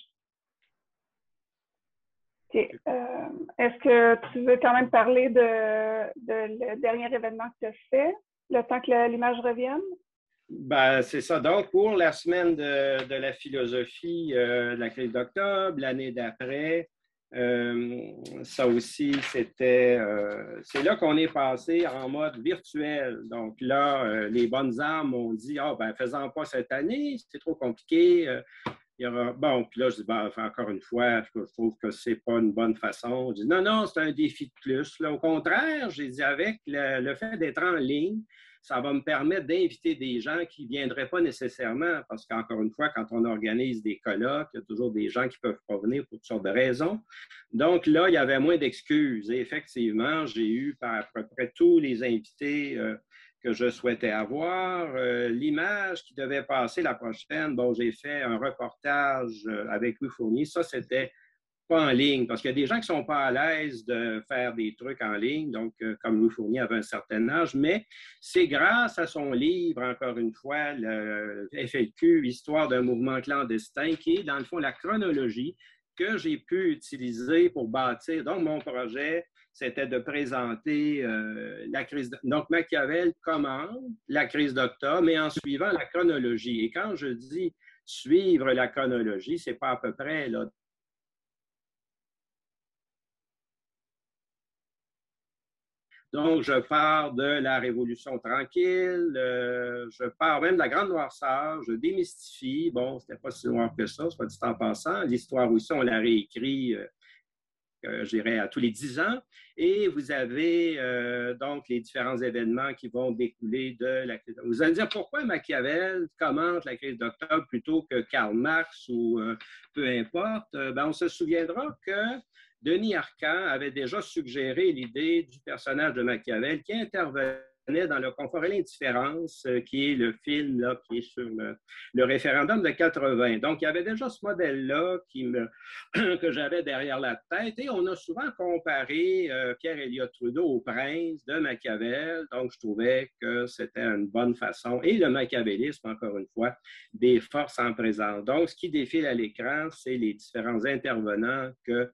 [SPEAKER 2] OK. Est-ce que tu veux quand même parler de le dernier événement que tu as fait, le temps que l'image revienne?
[SPEAKER 3] Ben, c'est ça. Donc, pour la semaine de la philosophie de la crise d'octobre, l'année d'après, ça aussi, c'est là qu'on est passé en mode virtuel. Donc là, les bonnes âmes m'ont dit, ben, faisons pas cette année, c'est trop compliqué. Il y aura... Bon, puis là, je dis, ben, encore une fois, je trouve que c'est pas une bonne façon. Je dis, non, c'est un défi de plus. Là, au contraire, j'ai dit, avec le fait d'être en ligne, ça va me permettre d'inviter des gens qui ne viendraient pas nécessairement, parce qu'encore une fois, quand on organise des colloques, il y a toujours des gens qui peuvent pas venir pour toutes sortes de raisons. Donc là, il y avait moins d'excuses. Et effectivement, j'ai eu à peu près tous les invités que je souhaitais avoir. L'image qui devait passer la prochaine, bon, j'ai fait un reportage avec Louis Fournier. Ça, c'était pas en ligne, parce qu'il y a des gens qui ne sont pas à l'aise de faire des trucs en ligne, donc comme Louis Fournier avait un certain âge, mais c'est grâce à son livre, encore une fois, le FLQ, Histoire d'un mouvement clandestin, qui est dans le fond la chronologie que j'ai pu utiliser pour bâtir. Donc, mon projet, c'était de présenter la crise. Donc, Machiavel commande la crise d'octobre, mais en suivant la chronologie. Et quand je dis suivre la chronologie, c'est pas à peu près là, donc, je pars de la Révolution tranquille, je pars même de la Grande Noirceur, je démystifie. Bon, c'était pas si noir que ça, soit dit en passant. L'histoire aussi, on la réécrit, je dirais, à tous les 10 ans. Et vous avez donc les différents événements qui vont découler de la crise. Vous allez me dire pourquoi Machiavel commente la crise d'octobre plutôt que Karl Marx ou peu importe. Ben, on se souviendra que Denis Arcand avait déjà suggéré l'idée du personnage de Machiavel qui intervenait dans Le confort et l'indifférence, qui est le film là, qui est sur le référendum de 80. Donc, il y avait déjà ce modèle-là que j'avais derrière la tête et on a souvent comparé Pierre Elliott Trudeau au prince de Machiavel. Donc, je trouvais que c'était une bonne façon. Et le machiavélisme, encore une fois, des forces en présence. Donc, ce qui défile à l'écran, c'est les différents intervenants que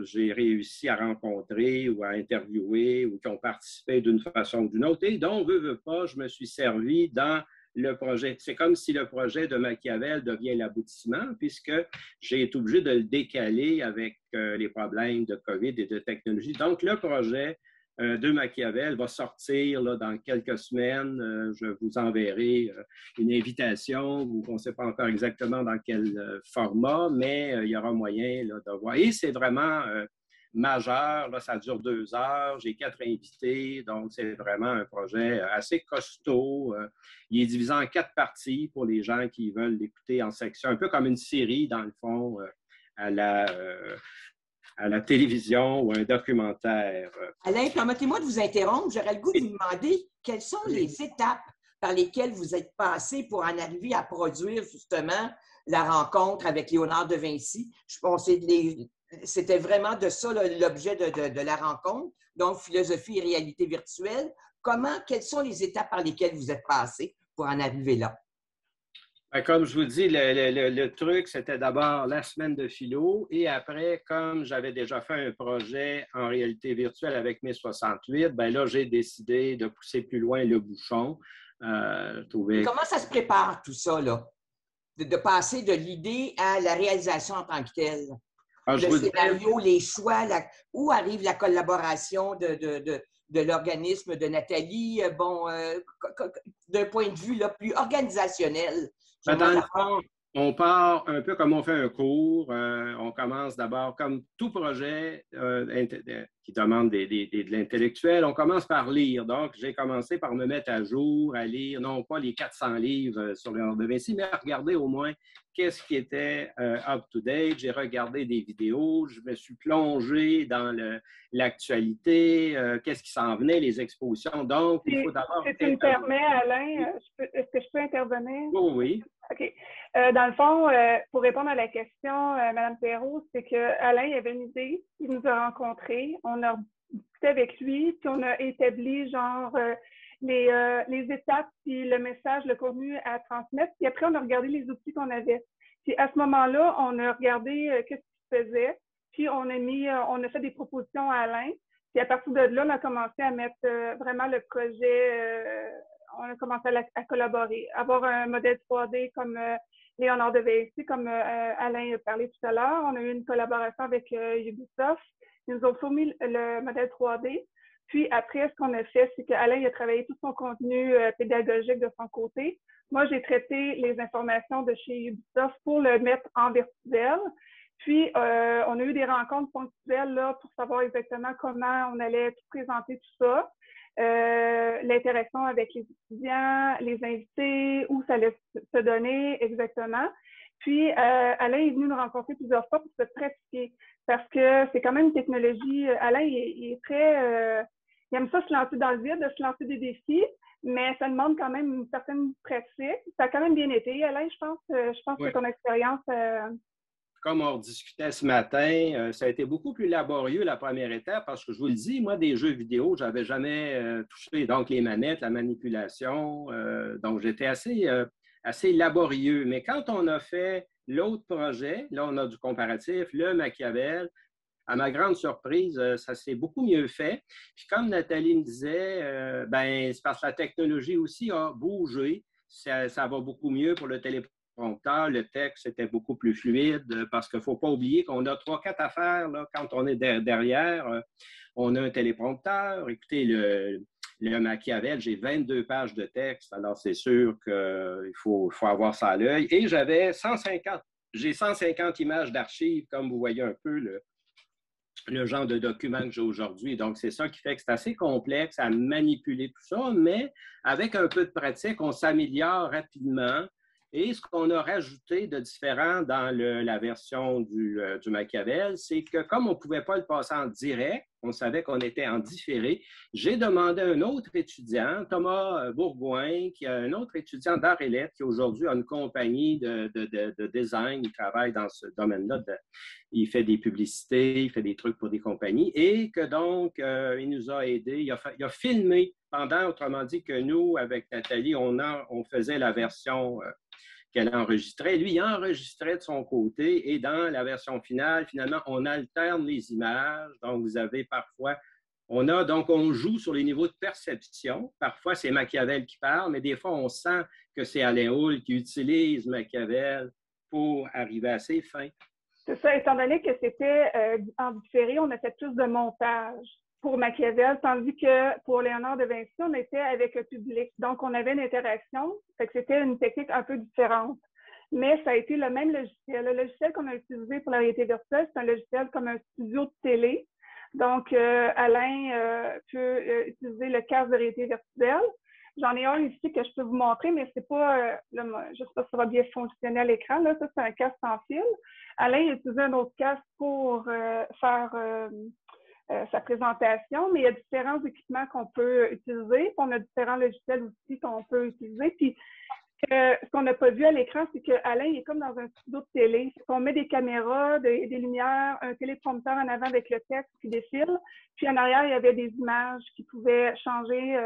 [SPEAKER 3] j'ai réussi à rencontrer ou à interviewer ou qui ont participé d'une façon ou d'une autre. Et donc, veut pas, je me suis servi dans le projet. C'est comme si le projet de Machiavel devient l'aboutissement, puisque j'ai été obligé de le décaler avec les problèmes de COVID et de technologie. Donc, le projet de Machiavel va sortir là, dans quelques semaines. Je vous enverrai une invitation, on ne sait pas encore exactement dans quel format, mais il y aura moyen là, de voir. Et c'est vraiment majeur. Là, ça dure 2 heures. J'ai 4 invités, donc c'est vraiment un projet assez costaud. Il est divisé en 4 parties pour les gens qui veulent l'écouter en section, un peu comme une série, dans le fond, à la télévision ou un documentaire.
[SPEAKER 1] Alain, permettez-moi de vous interrompre. J'aurais le goût de vous demander quelles sont les étapes par lesquelles vous êtes passé pour en arriver à produire justement la rencontre avec Léonard de Vinci. Je pensais c'était vraiment de ça l'objet de la rencontre, donc philosophie et réalité virtuelle. Quelles sont les étapes par lesquelles vous êtes passé pour en arriver là?
[SPEAKER 3] Comme je vous dis, le truc, c'était d'abord la semaine de philo et après, comme j'avais déjà fait un projet en réalité virtuelle avec mes 68, ben là, j'ai décidé de pousser plus loin le bouchon.
[SPEAKER 1] Comment ça se prépare tout ça, là? De passer de l'idée à la réalisation en tant que telle? Le scénario, les choix, où arrive la collaboration de l'organisme de Nathalie, d'un point de vue là, plus organisationnel.
[SPEAKER 3] On part un peu comme on fait un cours. On commence d'abord, comme tout projet qui demande de l'intellectuel, on commence par lire. Donc, j'ai commencé par me mettre à jour, à lire, non pas les 400 livres sur Léonard de Vinci, mais à regarder au moins qu'est-ce qui était up-to-date. J'ai regardé des vidéos, je me suis plongé dans l'actualité, qu'est-ce qui s'en venait, les expositions. Donc, il faut d'abord...
[SPEAKER 2] Si tu me permets, Alain, est-ce que je peux intervenir?
[SPEAKER 3] Oui.
[SPEAKER 2] OK. Dans le fond, pour répondre à la question, Mme Perrault, c'est qu'Alain avait une idée, il nous a rencontrés, on a discuté avec lui, puis on a établi genre les étapes, puis le message, le contenu à transmettre, puis après on a regardé les outils qu'on avait. Puis à ce moment-là, on a regardé qu'est-ce qu'il faisait, puis on a fait des propositions à Alain, puis à partir de là, on a commencé à mettre vraiment le projet... on a commencé à collaborer, avoir un modèle 3D comme Léonard de Vinci, comme Alain a parlé tout à l'heure. On a eu une collaboration avec Ubisoft. Ils nous ont fourni le modèle 3D. Puis après, ce qu'on a fait, c'est qu'Alain a travaillé tout son contenu pédagogique de son côté. Moi, j'ai traité les informations de chez Ubisoft pour le mettre en virtuel. Puis, on a eu des rencontres ponctuelles là, pour savoir exactement comment on allait tout présenter tout ça. L'interaction avec les étudiants, les invités, où ça allait se donner exactement. Puis, Alain est venu nous rencontrer plusieurs fois pour se pratiquer parce que c'est quand même une technologie. Alain, il est il aime ça se lancer dans le vide, de se lancer des défis, mais ça demande quand même une certaine pratique. Ça a quand même bien été, Alain, je pense
[SPEAKER 3] Oui.
[SPEAKER 2] que ton expérience...
[SPEAKER 3] Comme on discutait ce matin, ça a été beaucoup plus laborieux la première étape parce que je vous le dis, moi, des jeux vidéo, je n'avais jamais touché. Donc, les manettes, la manipulation. Donc, j'étais assez laborieux. Mais quand on a fait l'autre projet, là, on a du comparatif, le Machiavel, à ma grande surprise, ça s'est beaucoup mieux fait. Puis comme Nathalie me disait, c'est parce que la technologie aussi a bougé. Ça va beaucoup mieux pour le téléprompteur. Le texte était beaucoup plus fluide parce qu'il ne faut pas oublier qu'on a 3-4 affaires là, quand on est derrière. On a un téléprompteur. Écoutez, le Machiavel, j'ai 22 pages de texte. Alors, c'est sûr qu'il faut avoir ça à l'œil. Et j'ai 150 images d'archives, comme vous voyez un peu le genre de document que j'ai aujourd'hui. Donc, c'est ça qui fait que c'est assez complexe à manipuler tout ça, mais avec un peu de pratique, on s'améliore rapidement. Et ce qu'on a rajouté de différent dans la version du Machiavel, c'est que comme on ne pouvait pas le passer en direct, on savait qu'on était en différé, j'ai demandé à un autre étudiant, Thomas Bourgoin, qui est un autre étudiant d'art et lettres, qui aujourd'hui a une compagnie de design, il travaille dans ce domaine-là, il fait des publicités, il fait des trucs pour des compagnies, et que donc, il nous a aidés, il a filmé pendant, autrement dit que nous, avec Nathalie, on faisait la version qu'elle enregistrait. Lui, il enregistrait de son côté et dans la version finale, finalement, on alterne les images. Donc, vous avez parfois, on joue sur les niveaux de perception. Parfois, c'est Machiavel qui parle, mais des fois, on sent que c'est Alain Hull qui utilise Machiavel pour arriver à ses fins.
[SPEAKER 2] C'est ça, étant donné que c'était en différé, on a fait plus de montage pour Machiavel, tandis que pour Léonard de Vinci, on était avec le public. Donc, on avait une interaction, fait que c'était une technique un peu différente. Mais ça a été le même logiciel. Le logiciel qu'on a utilisé pour la réalité virtuelle, c'est un logiciel comme un studio de télé. Donc, Alain peut utiliser le casque de réalité virtuelle. J'en ai un ici que je peux vous montrer, mais c'est pas, je ne sais pas si ça va bien fonctionner à l'écran. Là, ça, c'est un casque sans fil. Alain a utilisé un autre casque pour faire sa présentation, mais il y a différents équipements qu'on peut utiliser. On a différents logiciels aussi qu'on peut utiliser. Puis, ce qu'on n'a pas vu à l'écran, c'est qu'Alain est comme dans un studio de télé. On met des caméras, des lumières, un téléprompteur en avant avec le texte qui défile. Puis, en arrière, il y avait des images qui pouvaient changer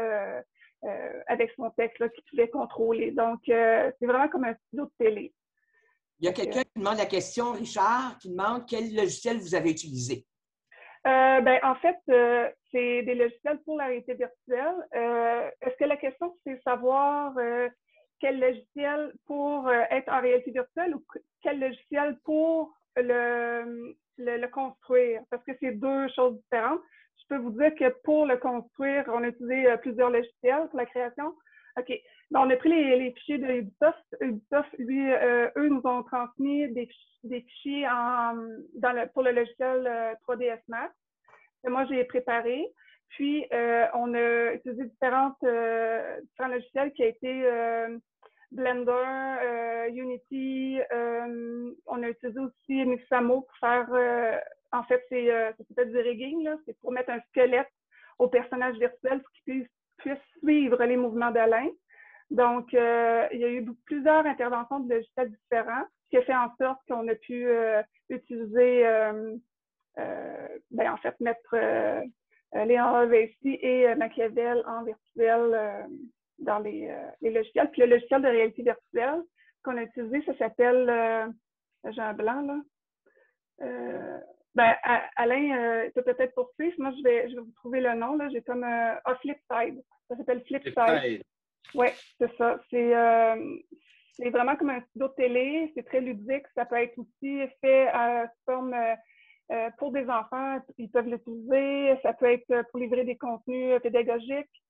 [SPEAKER 2] avec son texte, là, qui pouvait contrôler. Donc, c'est vraiment comme un studio de télé.
[SPEAKER 1] Il y a quelqu'un qui demande la question, Richard, qui demande quel logiciel vous avez utilisé.
[SPEAKER 2] En fait, c'est des logiciels pour la réalité virtuelle. Est-ce que la question, c'est savoir quel logiciel pour être en réalité virtuelle ou quel logiciel pour le construire? Parce que c'est deux choses différentes. Je peux vous dire que pour le construire, on a utilisé plusieurs logiciels pour la création. OK. Donc, on a pris les fichiers de Ubisoft. Ubisoft, lui, eux nous ont transmis des fichiers pour le logiciel 3ds Max. Et moi, j'ai préparé. Puis, on a utilisé différents logiciels qui a été Blender, Unity. On a utilisé aussi Mixamo pour faire... en fait, ça s'appelle du rigging, là. C'est pour mettre un squelette au personnage virtuel pour qu'il puisse suivre les mouvements d'Alain. Donc, il y a eu plusieurs interventions de logiciels différents, ce qui a fait en sorte qu'on a pu utiliser, en fait, mettre Léonard de Vinci et Machiavel en virtuel dans les logiciels. Puis le logiciel de réalité virtuelle qu'on a utilisé, ça s'appelle, j'ai un blanc là. Alain peut peut-être poursuivre. Moi, je vais vous trouver le nom. J'ai comme Flipside. Ça s'appelle Flipside. Oui, c'est ça. C'est vraiment comme un studio de télé. C'est très ludique. Ça peut être aussi fait sous forme pour des enfants. Ils peuvent l'utiliser. Ça peut être pour livrer des contenus pédagogiques.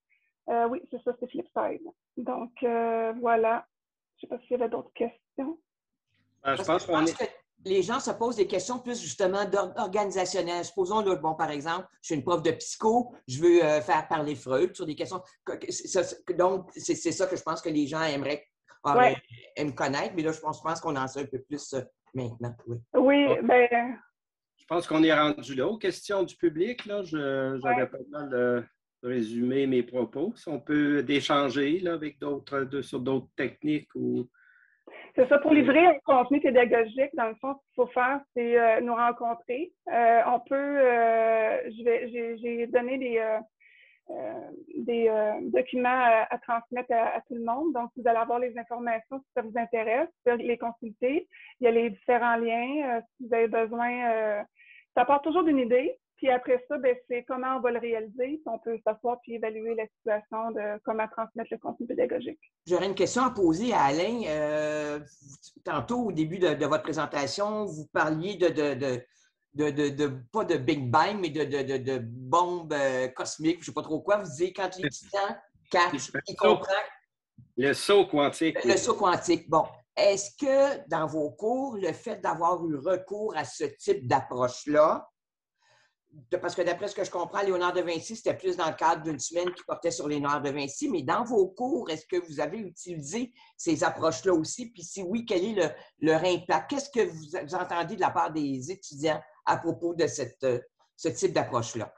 [SPEAKER 2] Oui, c'est ça, c'est Flipside. Donc, voilà. Je ne sais pas s'il y avait d'autres questions.
[SPEAKER 1] Je pense que les gens se posent des questions plus justement organisationnelles. Supposons, là, par exemple, je suis une prof de psycho, je veux faire parler Freud sur des questions. Donc, c'est ça que je pense que les gens aimeraient me connaître, mais là, je pense qu'on en sait un peu plus maintenant.
[SPEAKER 2] Oui,
[SPEAKER 3] Je pense qu'on est rendu là. Aux questions du public, là, j'avais pas mal de... résumer mes propos. Si on peut d'échanger avec sur d'autres techniques ou...
[SPEAKER 2] C'est ça, pour livrer un contenu pédagogique, dans le fond, ce qu'il faut faire, c'est nous rencontrer. On peut, j'ai donné des documents à transmettre à tout le monde. Donc, vous allez avoir les informations si ça vous intéresse, vous pouvez les consulter. Il y a les différents liens. Si vous avez besoin, ça part toujours d'une idée. Puis après ça, ben, c'est comment on va le réaliser. Puis on peut s'asseoir puis évaluer la situation de comment transmettre le contenu pédagogique.
[SPEAKER 1] J'aurais une question à poser à Alain. Tantôt, au début de votre présentation, vous parliez pas de Big Bang, mais de bombes cosmiques, je ne sais pas trop quoi. Vous disiez quand l'étudiant catch, il comprend.
[SPEAKER 3] Le saut quantique.
[SPEAKER 1] Le saut quantique. Bon. Est-ce que dans vos cours, le fait d'avoir eu recours à ce type d'approche-là, parce que d'après ce que je comprends, Léonard de Vinci, c'était plus dans le cadre d'une semaine qui portait sur Léonard de Vinci, mais dans vos cours, est-ce que vous avez utilisé ces approches-là aussi? Puis si oui, quel est leur impact? Qu'est-ce que vous entendez de la part des étudiants à propos de ce type d'approche-là?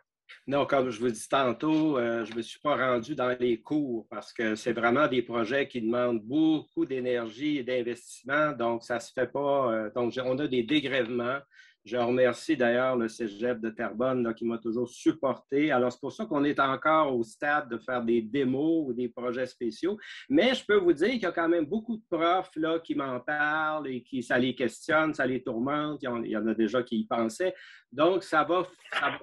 [SPEAKER 3] Non, comme je vous dis tantôt, je ne me suis pas rendu dans les cours parce que c'est vraiment des projets qui demandent beaucoup d'énergie et d'investissement, donc ça ne se fait pas. Donc, on a des dégrèvements. Je remercie d'ailleurs le Cégep de Terrebonne là, qui m'a toujours supporté. Alors, c'est pour ça qu'on est encore au stade de faire des démos ou des projets spéciaux. Mais je peux vous dire qu'il y a quand même beaucoup de profs là, qui m'en parlent et qui ça les questionne, ça les tourmente. Il y en a déjà qui y pensaient. Donc, ça va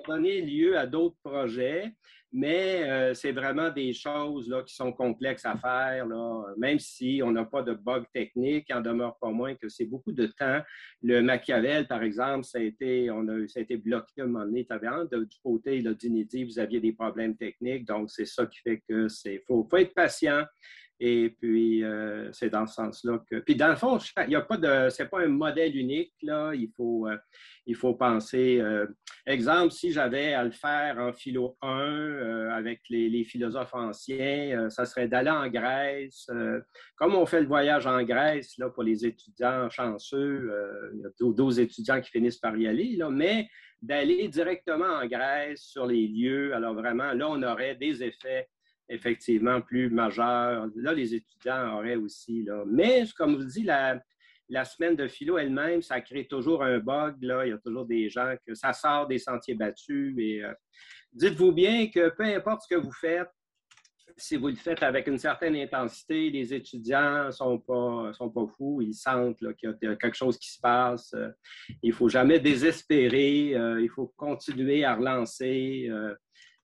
[SPEAKER 3] donner lieu à d'autres projets. Mais c'est vraiment des choses là, qui sont complexes à faire, là. Même si on n'a pas de bug technique, il en demeure pas moins que c'est beaucoup de temps. Le Machiavel, par exemple, ça a été bloqué à un moment donné. Du côté d'Inédit, vous aviez des problèmes techniques, donc c'est ça qui fait que faut être patient. Et puis, c'est dans ce sens-là que... Puis, dans le fond, il y a pas de... C'est pas un modèle unique, là. Il faut penser... exemple, si j'avais à le faire en philo 1 avec les philosophes anciens, ça serait d'aller en Grèce. Comme on fait le voyage en Grèce, là, pour les étudiants chanceux, il y a 12 étudiants qui finissent par y aller, là, mais d'aller directement en Grèce sur les lieux. Alors, vraiment, là, on aurait des effets effectivement plus majeur. Là, les étudiants auraient aussi. Là. Mais, comme je vous dis, la semaine de philo elle-même, ça crée toujours un bug. Là. Il y a toujours des gens que ça sort des sentiers battus. Et dites-vous bien que peu importe ce que vous faites, si vous le faites avec une certaine intensité, les étudiants ne sont pas fous. Ils sentent là, qu'il y a quelque chose qui se passe. Il ne faut jamais désespérer. Il faut continuer à relancer.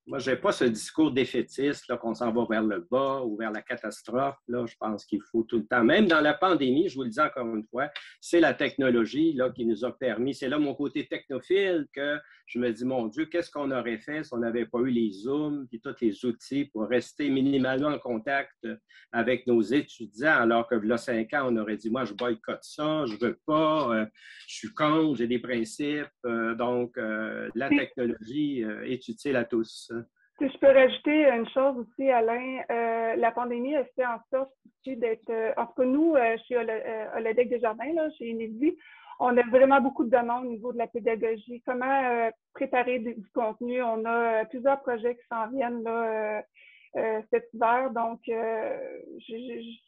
[SPEAKER 3] Moi, je n'ai pas ce discours défaitiste qu'on s'en va vers le bas ou vers la catastrophe. Là, je pense qu'il faut tout le temps, même dans la pandémie, je vous le dis encore une fois, c'est la technologie là, qui nous a permis, c'est là mon côté technophile que je me dis, mon Dieu, qu'est-ce qu'on aurait fait si on n'avait pas eu les Zooms et tous les outils pour rester minimalement en contact avec nos étudiants, alors que là, 5 ans, on aurait dit, moi, je boycotte ça, je ne veux pas, je suis contre, j'ai des principes. Donc, la technologie est utile à tous.
[SPEAKER 2] Si je peux rajouter une chose aussi, Alain, la pandémie a fait en sorte aussi d'être, en tout cas nous, chez Holodeck Desjardins, là, chez Inédit, on a vraiment beaucoup de demandes au niveau de la pédagogie. Comment préparer du contenu? On a plusieurs projets qui s'en viennent là, cet hiver, donc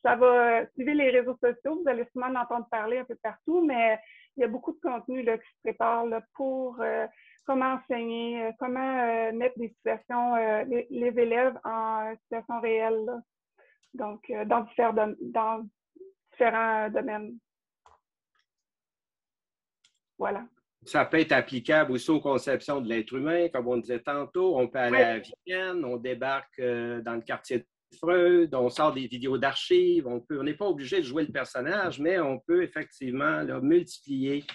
[SPEAKER 2] ça va suivre les réseaux sociaux. Vous allez sûrement en entendre parler un peu partout, mais il y a beaucoup de contenu là, qui se prépare là, pour comment enseigner, comment mettre des situations, les élèves en situation réelle, là. Donc dans différents domaines. Voilà.
[SPEAKER 3] Ça peut être applicable aussi aux conceptions de l'être humain, comme on disait tantôt. On peut aller à Vienne, on débarque dans le quartier de Freud, on sort des vidéos d'archives. On n'est pas obligé de jouer le personnage, mais on peut effectivement là, multiplier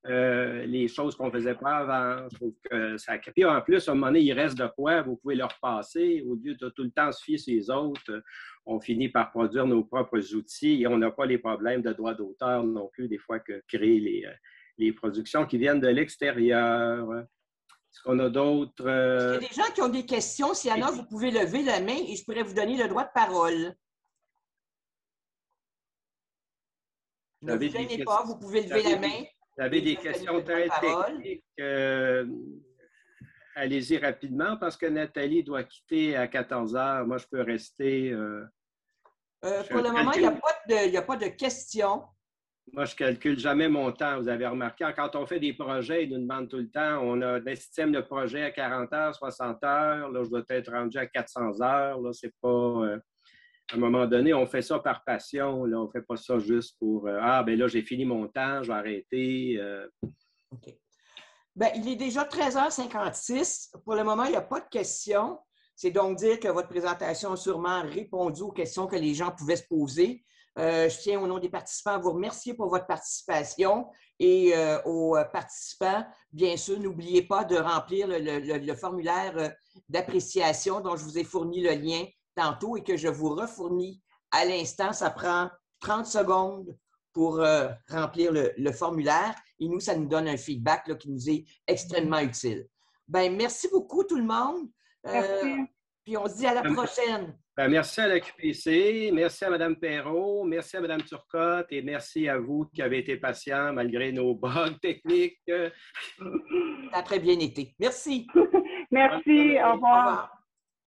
[SPEAKER 3] les choses qu'on ne faisait pas avant. Je trouve que ça... Puis en plus, à un moment donné, il reste de quoi, vous pouvez leur passer. Au lieu de tout le temps se fier sur les autres, on finit par produire nos propres outils et on n'a pas les problèmes de droits d'auteur non plus, des fois, que créent les productions qui viennent de l'extérieur. Est-ce qu'on a d'autres...
[SPEAKER 1] Est-ce qu'il y a des gens qui ont des questions? S'il y en a, vous pouvez lever la main et je pourrais vous donner le droit de parole. Ne vous gênez pas, vous pouvez lever la main.
[SPEAKER 3] Vous avez des questions très techniques. allez-y rapidement parce que Nathalie doit quitter à 14 heures. Moi, je peux rester.
[SPEAKER 1] Pour le moment, il n'y a pas de questions.
[SPEAKER 3] Moi, je ne calcule jamais mon temps. Vous avez remarqué, quand on fait des projets, ils nous demandent tout le temps, on a un système de projet à 40 heures, 60 heures. Là, je dois être rendu à 400 heures. Là, c'est pas... à un moment donné, on fait ça par passion. Là, on ne fait pas ça juste pour ben là, j'ai fini mon temps, je vais arrêter.
[SPEAKER 1] OK. Bien, il est déjà 13h56. Pour le moment, il n'y a pas de questions. C'est donc dire que votre présentation a sûrement répondu aux questions que les gens pouvaient se poser. Je tiens au nom des participants à vous remercier pour votre participation et aux participants, bien sûr, n'oubliez pas de remplir le formulaire d'appréciation dont je vous ai fourni le lien tantôt et que je vous refournis à l'instant. Ça prend 30 secondes pour remplir le formulaire et nous, ça nous donne un feedback là, qui nous est extrêmement utile. Bien, merci beaucoup tout le monde. Puis on se dit à la prochaine.
[SPEAKER 3] Ben, merci à la QPC, merci à Mme Perrault, merci à Mme Turcotte et merci à vous qui avez été patients malgré nos bugs techniques.
[SPEAKER 1] Ça a très bien été. Merci.
[SPEAKER 2] Merci. Au revoir.